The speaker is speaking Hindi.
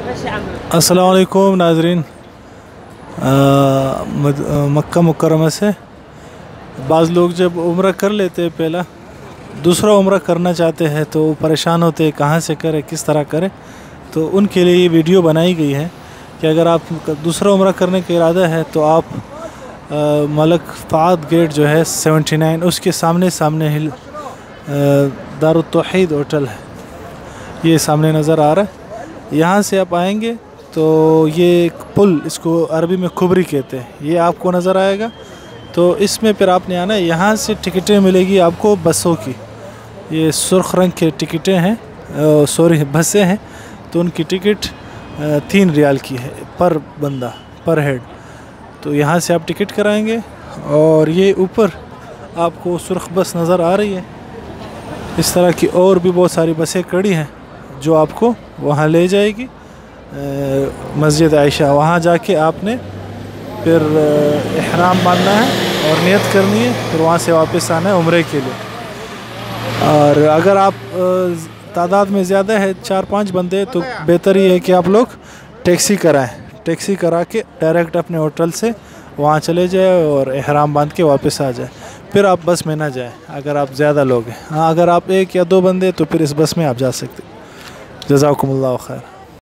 अस्सलाम वालेकुम नाज़रीन। मक्का मुकर्रमा से बाज़ लोग जब उम्रा कर लेते हैं, पहला दूसरा उम्रा करना चाहते हैं तो परेशान होते हैं कहाँ से करें, किस तरह करें। तो उनके लिए ये वीडियो बनाई गई है कि अगर आप दूसरा उम्रा करने का इरादा है तो आप मलक फ़ाद गेट जो है 79 उसके सामने हिल दारुत तौहीद होटल है, ये सामने नज़र आ रहा है। यहाँ से आप आएंगे तो ये एक पुल, इसको अरबी में खुबरी कहते हैं, ये आपको नज़र आएगा। तो इसमें फिर आपने आना है। यहाँ से टिकटें मिलेगी आपको बसों की, ये सुर्ख रंग के टिकटें हैं, सॉरी बसें हैं। तो उनकी टिकट 3 रियाल की है पर बंदा, पर हेड। तो यहाँ से आप टिकट कराएंगे और ये ऊपर आपको सुर्ख बस नज़र आ रही है। इस तरह की और भी बहुत सारी बसें खड़ी हैं जो आपको वहाँ ले जाएगी मस्जिद आयशा। वहाँ जाके आपने फिर इहराम बांधना है और नियत करनी है, फिर वहाँ से वापस आना है उम्रे के लिए। और अगर आप तादाद में ज़्यादा है, 4-5 बंदे, तो बेहतर ये है कि आप लोग टैक्सी कराएं। टैक्सी करा के डायरेक्ट अपने होटल से वहाँ चले जाए और इहराम बांध के वापस आ जाए। फिर आप बस में ना जाएं अगर आप ज़्यादा लोग हैं। हाँ, अगर आप 1 या 2 बंदे तो फिर इस बस में आप जा सकते। जज़ाकुमुल्लाह खैर।